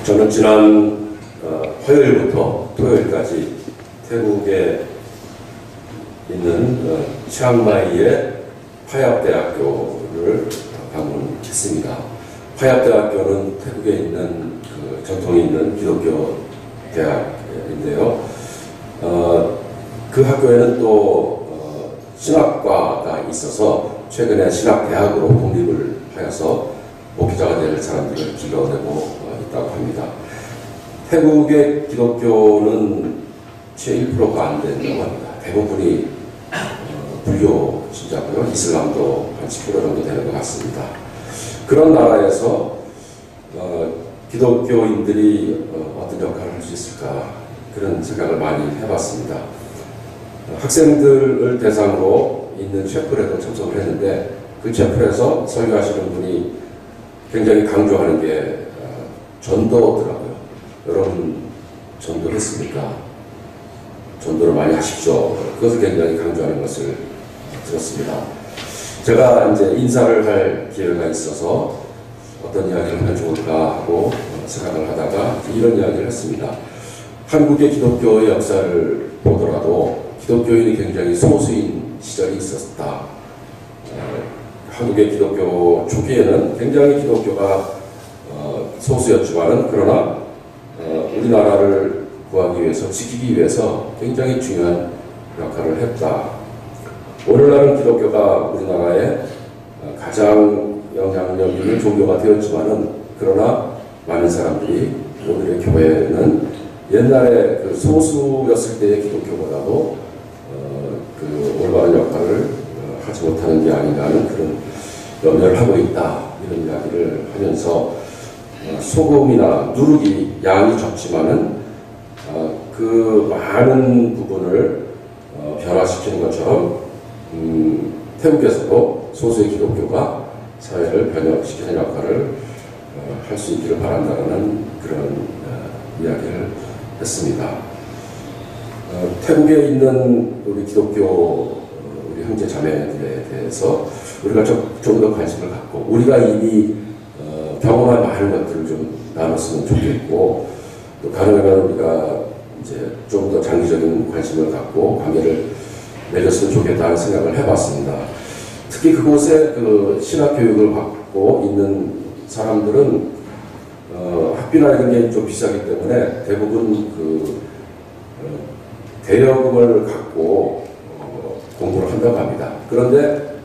저는 지난 화요일부터 토요일까지 태국에 있는 치앙마이의 파얏대학교를 방문했습니다. 파얏대학교는 태국에 있는 전통이 있는 기독교 대학인데요. 그 학교에는 또 신학과가 있어서 최근에 신학대학으로 독립을 하여서 목회자가 될 사람들을 길러내고 있다고 합니다. 태국의 기독교는 채 1%가 안 된다고 합니다. 대부분이 불교 신자고요. 이슬람도 한 10% 정도 되는 것 같습니다. 그런 나라에서 기독교인들이 어떤 역할을 할 수 있을까 그런 생각을 많이 해봤습니다. 학생들을 대상으로 있는 셰플에도 참석을 했는데 그 셰플에서 설교하시는 분이 굉장히 강조하는 게 전도더라고요. 여러분 전도했습니까? 전도를 많이 하십시오. 그것을 굉장히 강조하는 것을 들었습니다. 제가 이제 인사를 할 기회가 있어서 어떤 이야기를 하면 좋을까 하고 생각을 하다가 이런 이야기를 했습니다. 한국의 기독교의 역사를 보더라도 기독교인이 굉장히 소수인 시절이 있었다. 한국의 기독교 초기에는 굉장히 기독교가 소수였지만은 그러나 우리나라를 구하기 위해서 지키기 위해서 굉장히 중요한 역할을 했다. 오늘날은 기독교가 우리나라의 가장 영향력 있는 종교가 되었지만은 그러나 많은 사람들이 오늘의 교회는 옛날에 그 소수였을 때의 기독교보다도 그 올바른 역할을 하지 못하는 게 아닌가 하는 그런 염려를 하고 있다. 이런 이야기를 하면서 소금이나 누룩이 양이 적지만은 그 많은 부분을 변화시키는 것처럼 태국에서도 소수의 기독교가 사회를 변혁시키는 역할을 할 수 있기를 바란다는 그런 이야기를 했습니다. 태국에 있는 우리 기독교 우리 형제 자매들에 대해서 우리가 좀 더 관심을 갖고 우리가 이미 경험한 많은 것들을 좀 나눴으면 좋겠고 또 가능하면 우리가 이제 좀 더 장기적인 관심을 갖고 관계를 맺었으면 좋겠다는 생각을 해봤습니다. 특히 그곳에 그 신학 교육을 받고 있는 사람들은 학비나 이런 게 좀 비싸기 때문에 대부분 그 대여금을 갖고 공부를 한다고 합니다. 그런데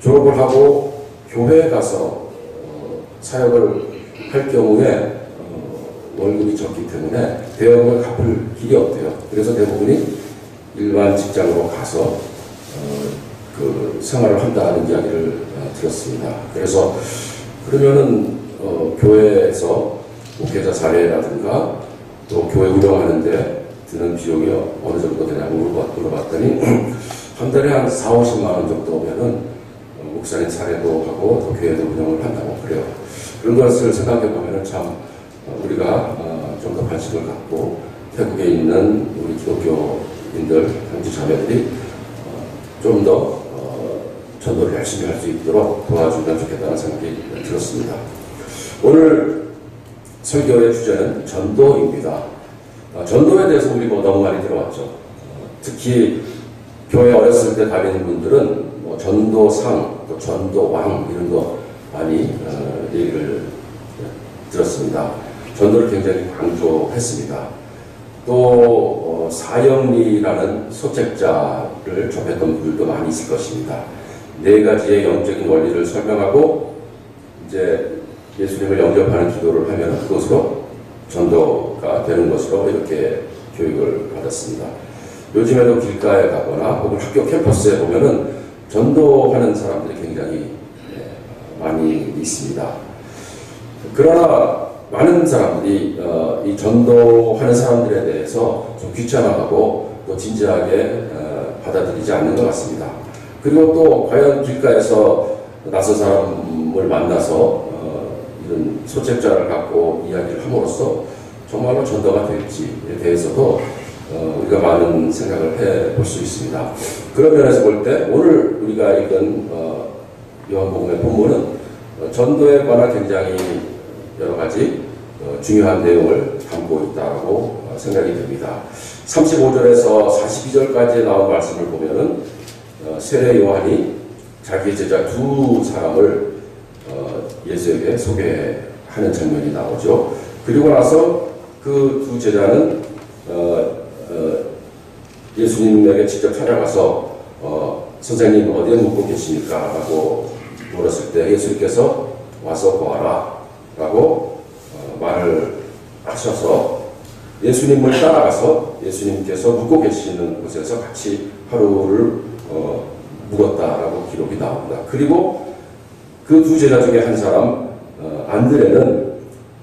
졸업을 하고 교회에 가서 사역을 할 경우에 월급이 적기 때문에 대여금을 갚을 길이 없대요. 그래서 대부분이 일반 직장으로 가서 그 생활을 한다는 이야기를 들었습니다. 그래서 그러면은 교회에서 목회자 사례라든가 또 교회 운영하는데 드는 비용이 어느 정도 되냐고 물어봤더니 한 달에 한 4, 50만 원 정도면은 목사님 사례도 하고 또 교회도 운영을 한다고 그래요. 그런 것을 생각해 보면은 참 우리가 좀 더 관심을 갖고 태국에 있는 우리 기독교인들 형제 자매들이 좀 더 전도를 열심히 할 수 있도록 도와주면 좋겠다는 생각이 들었습니다. 오늘 설교의 주제는 전도입니다. 전도에 대해서 우리 너무 많이 들어왔죠. 특히 교회 어렸을 때 다니는 분들은 뭐 전도상, 또 전도왕 이런 거 많이 얘기를 들었습니다. 전도를 굉장히 강조했습니다. 또 사형리라는 소책자를 접했던 분들도 많이 있을 것입니다. 네 가지의 영적인 원리를 설명하고 이제 예수님을 영접하는 기도를 하면 그것으로 전도가 되는 것으로 이렇게 교육을 받았습니다. 요즘에도 길가에 가거나 혹은 학교 캠퍼스에 보면은 전도하는 사람들이 굉장히 많이 있습니다. 그러나 많은 사람들이 이 전도하는 사람들에 대해서 좀 귀찮아하고 또 진지하게 받아들이지 않는 것 같습니다. 그리고 또 과연 길가에서 낯선 사람을 만나서 이런 소책자를 갖고 이야기를 함으로써 정말로 전도가 될지에 대해서도 우리가 많은 생각을 해볼 수 있습니다. 그런 면에서 볼 때 오늘 우리가 읽은 요한복음의 본문은 전도에 관한 굉장히 여러 가지 중요한 내용을 담고 있다고 생각이 됩니다. 35절에서 42절까지 나온 말씀을 보면은 세례 요한이 자기 제자 두 사람을 예수에게 소개하는 장면이 나오죠. 그리고 나서 그 두 제자는 예수님에게 직접 찾아가서 선생님 어디에 묵고 계십니까? 라고 물었을 때 예수님께서 와서 보아라 라고 말을 하셔서 예수님을 따라가서 예수님께서 묵고 계시는 곳에서 같이 하루를 묵었다라고 기록이 나옵니다. 그리고 그 두 제자 중에 한 사람 안드레는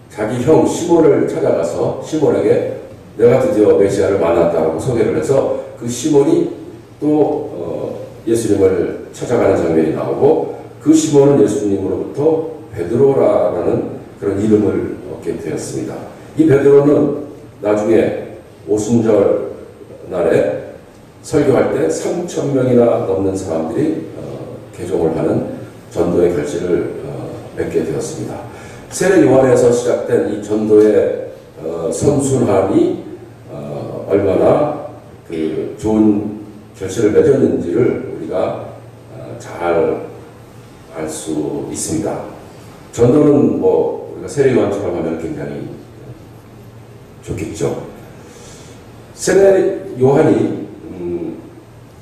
자기 형 시몬을 찾아가서 시몬에게 내가 드디어 메시아를 만났다라고 소개를 해서 그 시몬이 또 예수님을 찾아가는 장면이 나오고 그 시몬은 예수님으로부터 베드로라는 그런 이름을 얻게 되었습니다. 이 베드로는 나중에 오순절 날에 설교할 때 3,000명이나 넘는 사람들이 개종을 하는 전도의 결실을 맺게 되었습니다. 세례 요한에서 시작된 이 전도의 선순환이 얼마나 그 좋은 결실을 맺었는지를 우리가 잘 알 수 있습니다. 전도는 뭐 우리가 세례 요한처럼 하면 굉장히 좋겠죠. 세례 요한이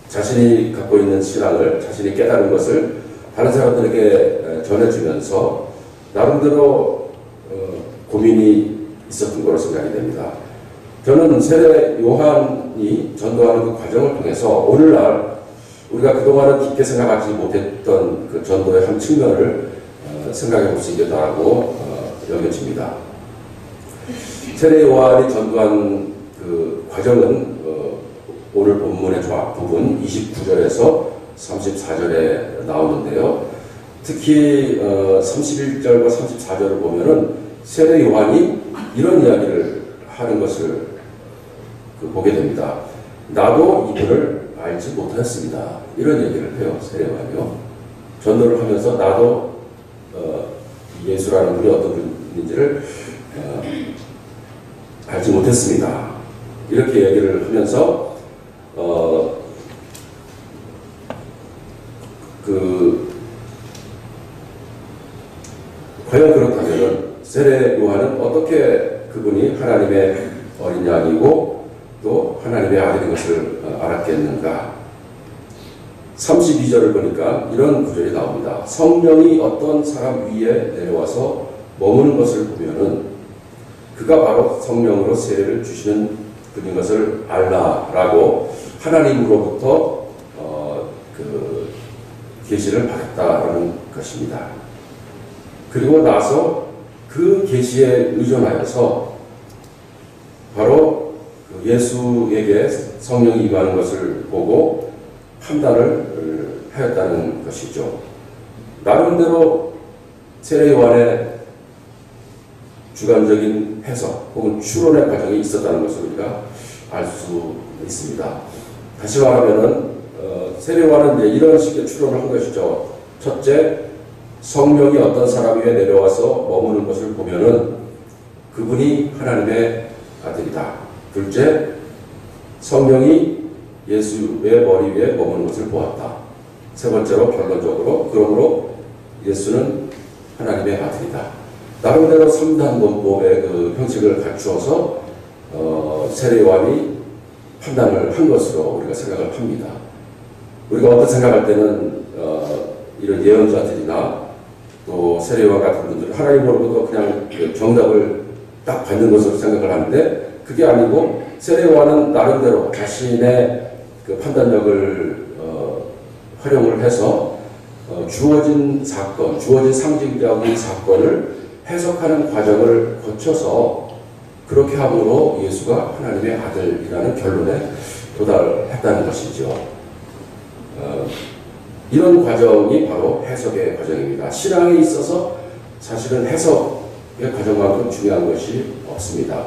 자신이 갖고 있는 신앙을, 자신이 깨달은 것을 다른 사람들에게 전해주면서 나름대로 고민이 있었던 것으로 생각이 됩니다. 저는 세례 요한이 전도하는 그 과정을 통해서 오늘날 우리가 그동안은 깊게 생각하지 못했던 그 전도의 한 측면을 생각해 볼 수 있겠다고 여겨집니다. 세례 요한이 전도한 그 과정은 오늘 본문의 부분 29절에서 34절에 나오는데요. 특히 31절과 34절을 보면은 세례 요한이 이런 이야기를 하는 것을 보게 됩니다. 나도 이분을 알지 못했습니다. 이런 얘기를 해요. 세례 요한이요. 전도를 하면서 나도 예수라는 분이 어떤 분인지를 알지 못했습니다. 이렇게 얘기를 하면서 과연 그렇다면 세례 요한은 어떻게 그분이 하나님의 어린 양이고 또 하나님의 아들인 것을 알았겠는가? 32절을 보니까 이런 구절이 나옵니다. 성령이 어떤 사람 위에 내려와서 머무는 것을 보면은 그가 바로 성령으로 세례를 주시는 분인 것을 알라라고 하나님으로부터 그 계시를 받았다라는 것입니다. 그리고 나서 그 계시에 의존하여서 바로 예수에게 성령이 임하는 것을 보고 판단을 하였다는 것이죠. 나름대로 세례 요한의 주관적인 해석 혹은 추론의 과정이 있었다는 것을 우리가 알 수 있습니다. 다시 말하면은 세례 요한은 이제 이런 식의 추론을 한 것이죠. 첫째, 성령이 어떤 사람 위에 내려와서 머무는 것을 보면은 그분이 하나님의 아들이다. 둘째, 성령이 예수의 머리 위에 머무는 것을 보았다. 세 번째로 결론적으로 그러므로 예수는 하나님의 아들이다. 나름대로 3단 논법의 그 형식을 갖추어서 세례 요한이 판단을 한 것으로 우리가 생각을 합니다. 우리가 어떤 생각할 때는 이런 예언자들이나 또 세례 요한 같은 분들은 하나님으로부터 그냥 그 정답을 딱 받는 것으로 생각을 하는데 그게 아니고 세례 요한은 나름대로 자신의 그 판단력을 활용을 해서 주어진 사건, 주어진 상징적인 사건을 해석하는 과정을 거쳐서 그렇게 함으로 예수가 하나님의 아들이라는 결론에 도달했다는 것이죠. 이런 과정이 바로 해석의 과정입니다. 신앙에 있어서 사실은 해석의 과정만큼 중요한 것이 없습니다.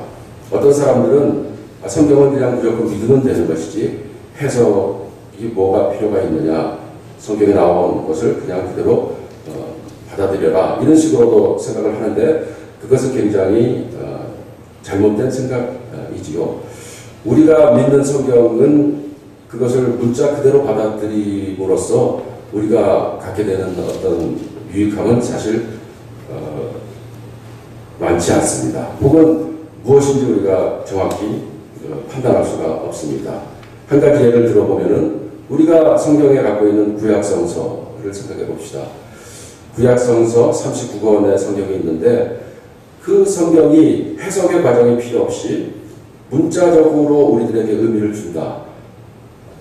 어떤 사람들은 성경은 그냥 무조건 믿으면 되는 것이지 해석이 뭐가 필요가 있느냐, 성경에 나온 것을 그냥 그대로 받아들여라, 이런 식으로도 생각을 하는데 그것은 굉장히 잘못된 생각이지요. 우리가 믿는 성경은 그것을 문자 그대로 받아들임으로써 우리가 갖게 되는 어떤 유익함은 사실 많지 않습니다. 혹은 무엇인지 우리가 정확히 판단할 수가 없습니다. 한 가지 예를 들어보면은 우리가 성경에 갖고 있는 구약성서를 생각해 봅시다. 구약성서 39권의 성경이 있는데 그 성경이 해석의 과정이 필요 없이 문자적으로 우리들에게 의미를 준다.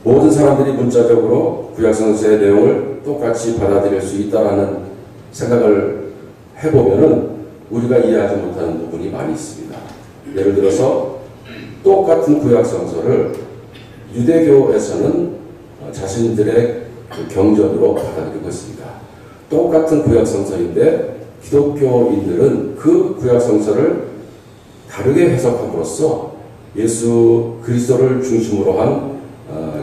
모든 사람들이 문자적으로 구약성서의 내용을 똑같이 받아들일 수 있다라는 생각을 해보면은 우리가 이해하지 못하는 부분이 많이 있습니다. 예를 들어서 똑같은 구약성서를 유대교에서는 자신들의 경전으로 받아들이고 있습니다. 똑같은 구약성서인데 기독교인들은 그 구약성서를 다르게 해석함으로써 예수 그리스도를 중심으로 한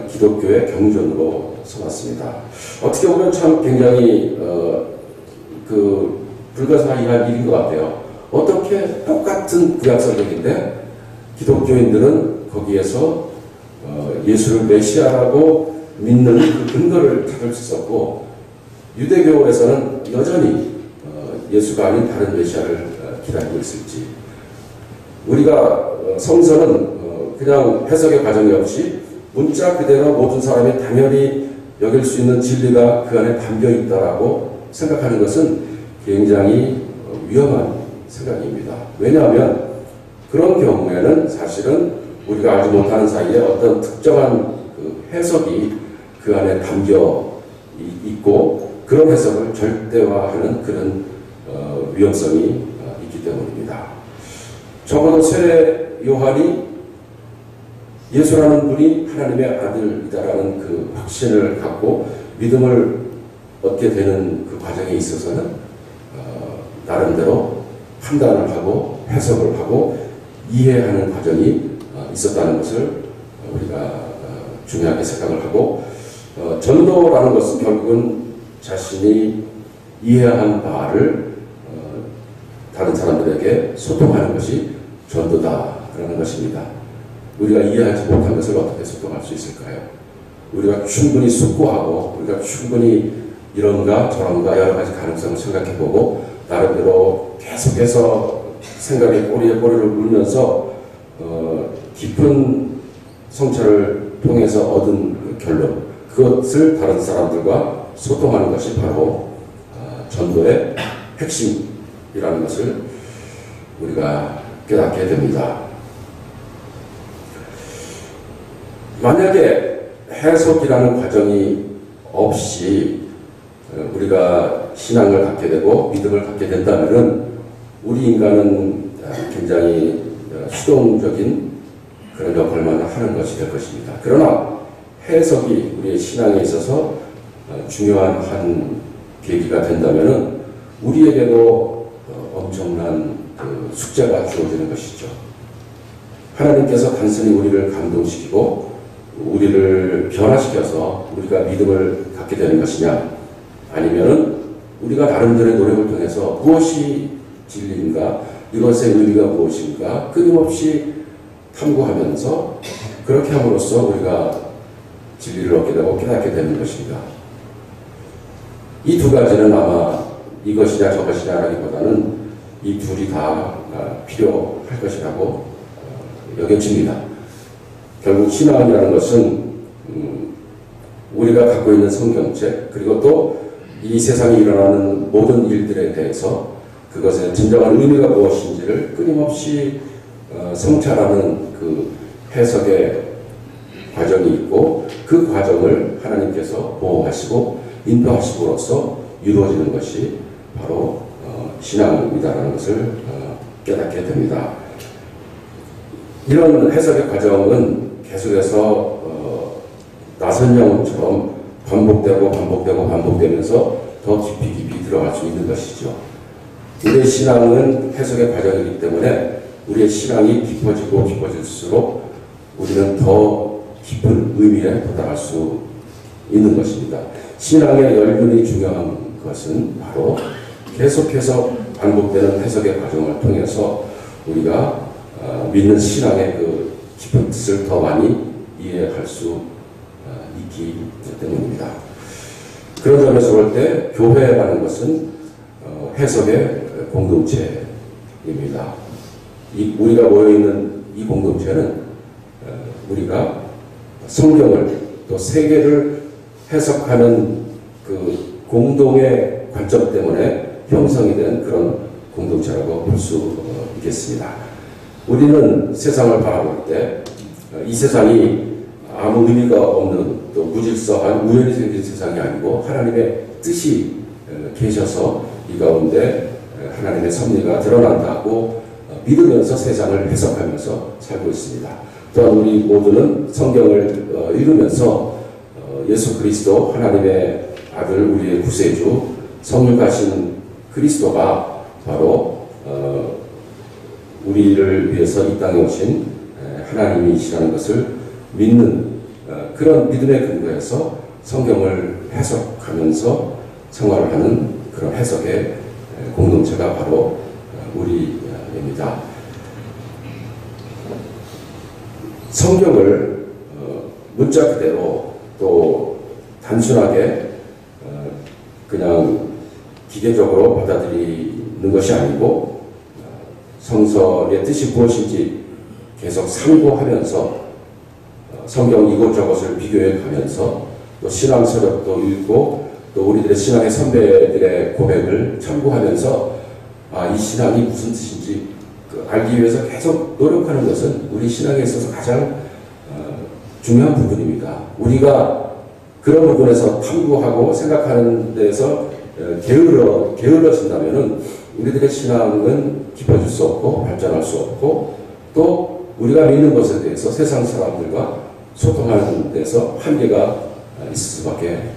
기독교의 경전으로 써놨습니다. 어떻게 보면 참 굉장히 불가사의한 일인 것 같아요. 어떻게 똑같은 구약성경인데 기독교인들은 거기에서 예수를 메시아라고 믿는 그 근거를 찾을 수 있었고 유대교에서는 여전히 예수가 아닌 다른 메시아를 기다리고 있을지 우리가 성서는 그냥 해석의 과정이 없이 문자 그대로 모든 사람이 당연히 여길 수 있는 진리가 그 안에 담겨 있다라고 생각하는 것은 굉장히 위험한 생각입니다. 왜냐하면 그런 경우에는 사실은 우리가 알지 못하는 사이에 어떤 특정한 그 해석이 그 안에 담겨 있고 그런 해석을 절대화하는 그런 위험성이 있기 때문입니다. 적어도 세례 요한이 예수라는 분이 하나님의 아들이다라는 그 확신을 갖고 믿음을 얻게 되는 그 과정에 있어서는 나름대로 판단을 하고 해석을 하고 이해하는 과정이 있었다는 것을 우리가 중요하게 생각을 하고 전도라는 것은 결국은 자신이 이해한 바를 다른 사람들에게 소통하는 것이 전도다라는 것입니다. 우리가 이해하지 못한 것을 어떻게 소통할 수 있을까요? 우리가 충분히 숙고하고 우리가 충분히 이런가 저런가 여러 가지 가능성을 생각해보고 나름대로 계속해서 생각의 꼬리에 꼬리를 물면서 깊은 성찰을 통해서 얻은 그 결론 그것을 다른 사람들과 소통하는 것이 바로 전도의 핵심이라는 것을 우리가 깨닫게 됩니다. 만약에 해석이라는 과정이 없이 우리가 신앙을 갖게 되고 믿음을 갖게 된다면 우리 인간은 굉장히 수동적인 그런 역할만 하는 것이 될 것입니다. 그러나 해석이 우리의 신앙에 있어서 중요한 한 계기가 된다면 우리에게도 엄청난 그 숙제가 주어지는 것이죠. 하나님께서 단순히 우리를 감동시키고 우리를 변화시켜서 우리가 믿음을 갖게 되는 것이냐 아니면 우리가 나름대로의 노력을 통해서 무엇이 진리인가 이것의 의미가 무엇인가 끊임없이 탐구하면서 그렇게 함으로써 우리가 진리를 얻게 되고 깨닫게 되는 것입니다. 이 두 가지는 아마 이것이냐 저것이냐라기보다는 이 둘이 다 필요할 것이라고 여겨집니다. 결국 신앙이라는 것은 우리가 갖고 있는 성경책 그리고 또 이 세상에 일어나는 모든 일들에 대해서 그것의 진정한 의미가 무엇인지를 끊임없이 성찰하는 그 해석의 과정이 있고 그 과정을 하나님께서 보호하시고 인도하심으로써 이루어지는 것이 바로 신앙입니다라는 것을 깨닫게 됩니다. 이런 해석의 과정은 계속해서 나선 영웅처럼 반복되면서 더 깊이 들어갈 수 있는 것이죠. 우리의 신앙은 해석의 과정이기 때문에 우리의 신앙이 깊어질수록 우리는 더 깊은 의미에 도달할 수 있는 것입니다. 신앙의 열분이 중요한 것은 바로 계속해서 반복되는 해석의 과정을 통해서 우리가 믿는 신앙의 그 깊은 뜻을 더 많이 이해할 수 있기 때문입니다. 그런 점에서 볼 때 교회라는 것은 해석의 공동체입니다. 우리가 모여있는 이 공동체는 우리가 성경을 또 세계를 해석하는 그 공동의 관점 때문에 형성이 된 그런 공동체라고 볼 수 있겠습니다. 우리는 세상을 바라볼 때 이 세상이 아무 의미가 없는 또 무질서한 우연히 생긴 세상이 아니고 하나님의 뜻이 계셔서 이 가운데 하나님의 섭리가 드러난다고 믿으면서 세상을 해석하면서 살고 있습니다. 또한 우리 모두는 성경을 읽으면서 예수 그리스도 하나님의 아들 우리의 구세주 성육하신 그리스도가 바로 우리를 위해서 이 땅에 오신 하나님이시라는 것을 믿는 그런 믿음의 근거에서 성경을 해석하면서 생활을 하는 그런 해석의 공동체가 바로 우리입니다. 성경을 문자 그대로 또 단순하게 그냥 기계적으로 받아들이는 것이 아니고 성서의 뜻이 무엇인지 계속 참고하면서 성경 이것저것을 비교해 가면서 또 신앙 서적도 읽고 또 우리들의 신앙의 선배들의 고백을 참고하면서 이 신앙이 무슨 뜻인지 알기 위해서 계속 노력하는 것은 우리 신앙에 있어서 가장 중요한 부분입니다. 우리가 그런 부분에서 탐구하고 생각하는 데에서 게을러진다면 우리들의 신앙은 깊어질 수 없고 발전할 수 없고 또 우리가 믿는 것에 대해서 세상 사람들과 소통하는 데서 한계가 있을 수밖에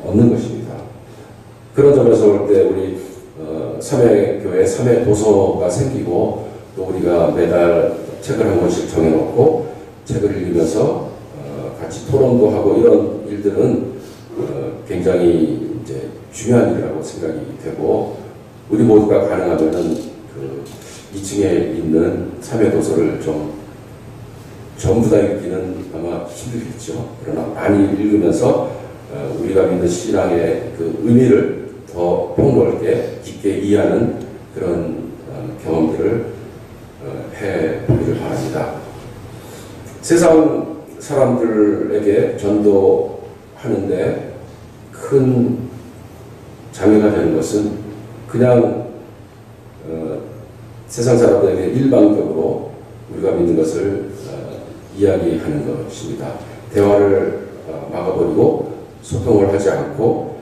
없는 것입니다. 그런 점에서 볼 때 우리 삼회교회 삼회도서가 생기고 또 우리가 매달 책을 한 권씩 정해놓고 책을 읽으면서 같이 토론도 하고 이런 일들은 굉장히 이제 중요한 일이라고 생각이 되고 우리 모두가 가능하면은 그 2층에 있는 삼회도서를 좀 전부 다 읽기는 아마 힘들겠죠. 그러나 많이 읽으면서 우리가 믿는 신앙의 그 의미를 더 폭넓게 깊게 이해하는 그런 경험들을 해보기를 바랍니다. 세상 사람들에게 전도하는데 큰 장애가 되는 것은 그냥 세상 사람들에게 일방적으로 우리가 믿는 것을 이야기하는 것입니다. 대화를 막아버리고 소통을 하지 않고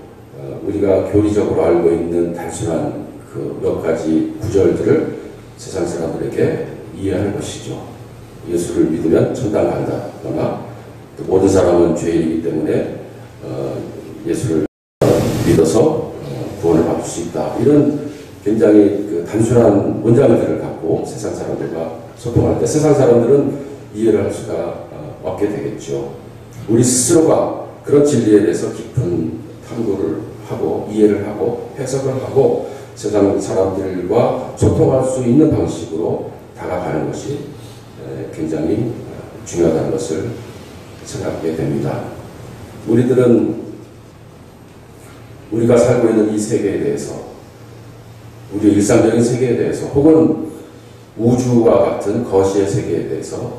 우리가 교리적으로 알고 있는 단순한 그 몇 가지 구절들을 세상 사람들에게 이해하는 것이죠. 예수를 믿으면 천당 간다거나 또 모든 사람은 죄인이기 때문에 예수를 믿어서 구원을 받을 수 있다. 이런 굉장히 그 단순한 문장들을 갖고 세상 사람들과 소통할 때 세상 사람들은 이해를 할 수가 없게 되겠죠. 우리 스스로가 그런 진리에 대해서 깊은 탐구를 하고 이해를 하고 해석을 하고 세상 사람들과 소통할 수 있는 방식으로 다가가는 것이 굉장히 중요하다는 것을 생각하게 됩니다. 우리들은 우리가 살고 있는 이 세계에 대해서 우리의 일상적인 세계에 대해서 혹은 우주와 같은 거시의 세계에 대해서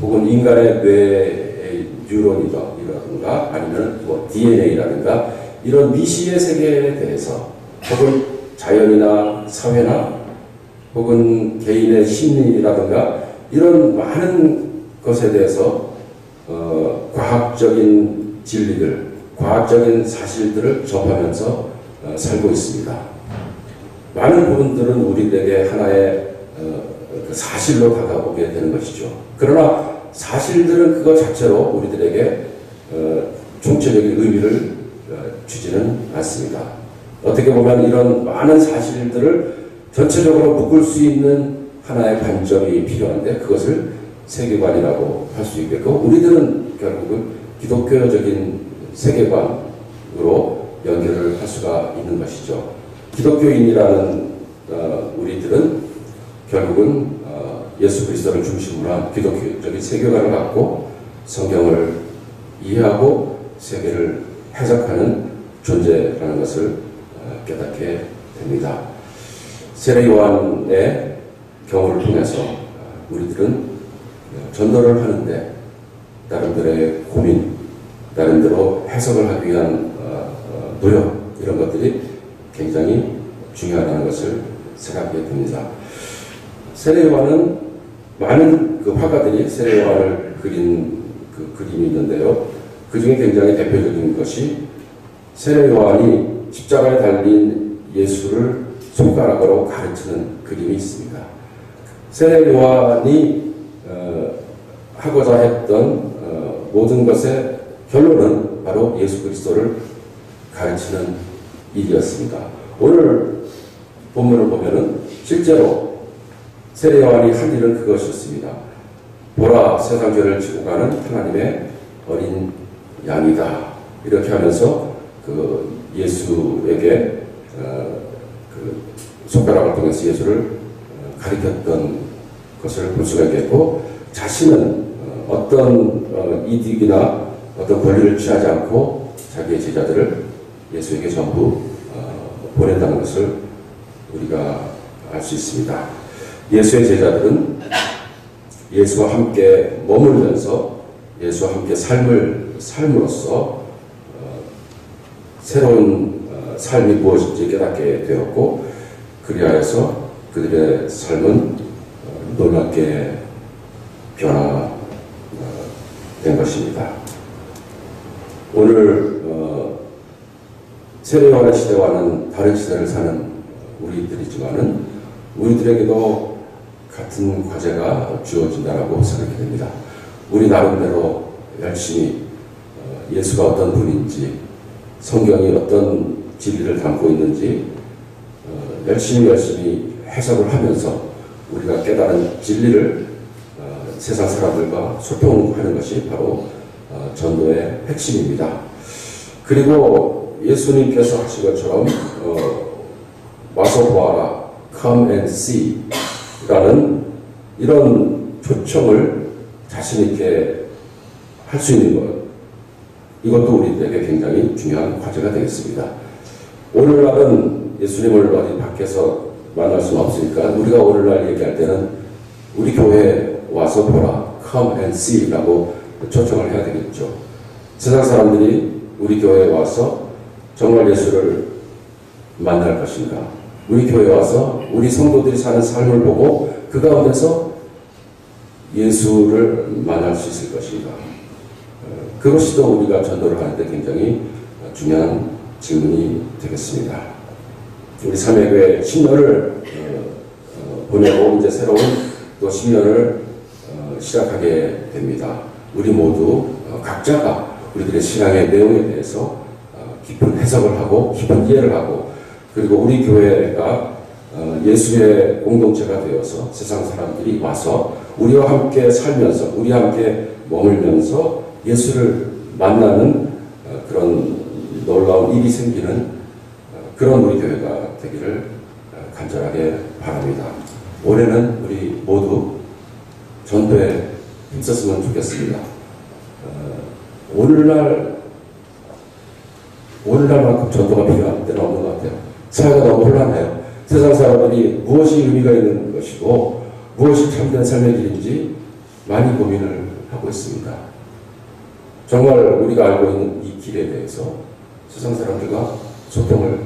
혹은 인간의 뇌의 뉴런이라든가 아니면 뭐 DNA라든가 이런 미시의 세계에 대해서 혹은 자연이나 사회나 혹은 개인의 심리라든가 이런 많은 것에 대해서 과학적인 진리들, 과학적인 사실들을 접하면서 살고 있습니다. 많은 부분들은 우리에게 하나의 사실로 다가오게 되는 것이죠. 그러나 사실들은 그것 자체로 우리들에게 총체적인 의미를 주지는 않습니다. 어떻게 보면 이런 많은 사실들을 전체적으로 묶을 수 있는 하나의 관점이 필요한데 그것을 세계관이라고 할 수 있겠고 우리들은 결국은 기독교적인 세계관으로 연결을 할 수가 있는 것이죠. 기독교인이라는 우리들은 결국은 예수 그리스도를 중심으로 한 기독교적인 세계관을 갖고 성경을 이해하고 세계를 해석하는 존재라는 것을 깨닫게 됩니다. 세례 요한의 경우를 통해서 우리들은 전도를 하는데 나름대로의 고민, 나름대로 해석을 하기 위한 노력, 이런 것들이 굉장히 중요하다는 것을 생각하게 됩니다. 세례 요한은 많은 그 화가들이 세례 요한을 그린 그 그림이 있는데요. 그 중에 굉장히 대표적인 것이 세례 요한이 십자가에 달린 예수를 손가락으로 가르치는 그림이 있습니다. 세례 요한이 하고자 했던 모든 것의 결론은 바로 예수 그리스도를 가르치는 일이었습니다. 오늘 본문을 보면은 실제로 세례 요한이 한 일은 그것이었습니다. 보라, 세상 죄를 지고 가는 하나님의 어린 양이다. 이렇게 하면서 그 예수에게 그 손가락을 통해서 예수를 가리켰던 것을 볼 수가 있겠고, 자신은 어떤 이득이나 어떤 권리를 취하지 않고 자기의 제자들을 예수에게 전부 보낸다는 것을 우리가 알 수 있습니다. 예수의 제자들은 예수와 함께 머물면서 예수와 함께 삶으로써 새로운 삶이 무엇인지 깨닫게 되었고, 그리하여서 그들의 삶은 놀랍게 변화된 것입니다. 오늘 세례 요한의 시대와는 다른 시대를 사는 우리들이지만은 우리들에게도 같은 과제가 주어진다라고 생각이 됩니다. 우리 나름대로 열심히 예수가 어떤 분인지, 성경이 어떤 진리를 담고 있는지 열심히 해석을 하면서 우리가 깨달은 진리를 세상 사람들과 소통하는 것이 바로 전도의 핵심입니다. 그리고 예수님께서 하신 것처럼 와서 보아라, come and see 라는 이런 초청을 자신 있게 할 수 있는 것, 이것도 우리들에게 굉장히 중요한 과제가 되겠습니다. 오늘날은 예수님을 어디 밖에서 만날 수는 없으니까 우리가 오늘날 얘기할 때는 우리 교회에 와서 보라, come and see 라고 초청을 해야 되겠죠. 세상 사람들이 우리 교회에 와서 정말 예수를 만날 것인가? 우리 교회에 와서 우리 성도들이 사는 삶을 보고 그 가운데서 예수를 만날 수 있을 것인가? 그것이 또 우리가 전도를 하는데 굉장히 중요한 질문이 되겠습니다. 우리 삼회교회 10년을 보내고 이제 새로운 또 10년을 시작하게 됩니다. 우리 모두 각자가 우리들의 신앙의 내용에 대해서 깊은 해석을 하고 깊은 이해를 하고, 그리고 우리 교회가 예수의 공동체가 되어서 세상 사람들이 와서 우리와 함께 살면서 우리와 함께 머물면서 예수를 만나는 그런 놀라운 일이 생기는 그런 우리 교회가 되기를 간절하게 바랍니다. 올해는 우리 모두 전도에 힘썼으면 좋겠습니다. 오늘날만큼 전도가 필요한 때는 없는 것 같아요. 사회가 너무 혼란해요. 세상 사람들이 무엇이 의미가 있는 것이고 무엇이 참된 삶의 길인지 많이 고민을 하고 있습니다. 정말 우리가 알고 있는 이 길에 대해서 세상 사람들과 소통을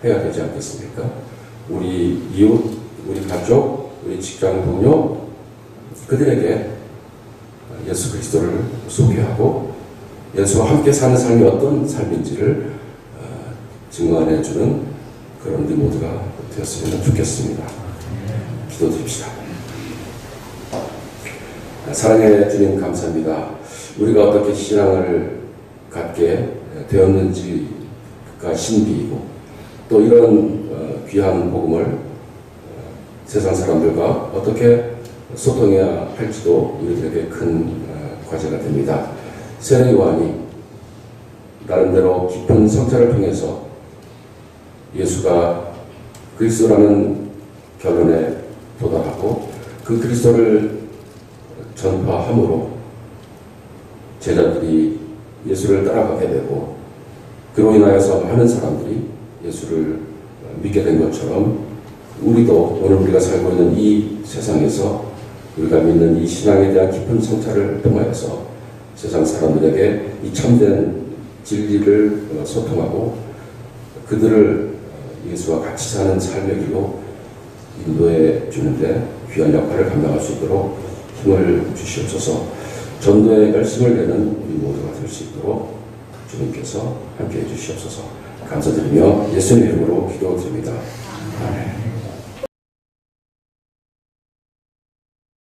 해야 되지 않겠습니까? 우리 이웃, 우리 가족, 우리 직장 동료, 그들에게 예수 그리스도를 소개하고 예수와 함께 사는 삶이 어떤 삶인지를 증언해주는 그런 우리 모두가 되었으면 좋겠습니다. 기도드립시다. 사랑해 주님 감사합니다. 우리가 어떻게 신앙을 갖게 되었는지가 신비이고, 또 이런 귀한 복음을 세상 사람들과 어떻게 소통해야 할지도 우리들에게 큰 과제가 됩니다. 세례 요한이 나름대로 깊은 성찰을 통해서 예수가 그리스도라는 결론에 도달하고 그 그리스도를 전파함으로 제자들이 예수를 따라가게 되고 그로 인하여서 많은 사람들이 예수를 믿게 된 것처럼 우리도 오늘 우리가 살고 있는 이 세상에서 우리가 믿는 이 신앙에 대한 깊은 성찰을 통하여서 세상 사람들에게 이 참된 진리를 소통하고 그들을 예수와 같이 사는 삶의 길로 인도해 주는데 귀한 역할을 감당할 수 있도록 힘을 주시옵소서. 전도에 열심을 내는 우리 모두가 될 수 있도록 주님께서 함께해 주시옵소서. 감사드리며 예수님 이름으로 기도드립니다. 아멘.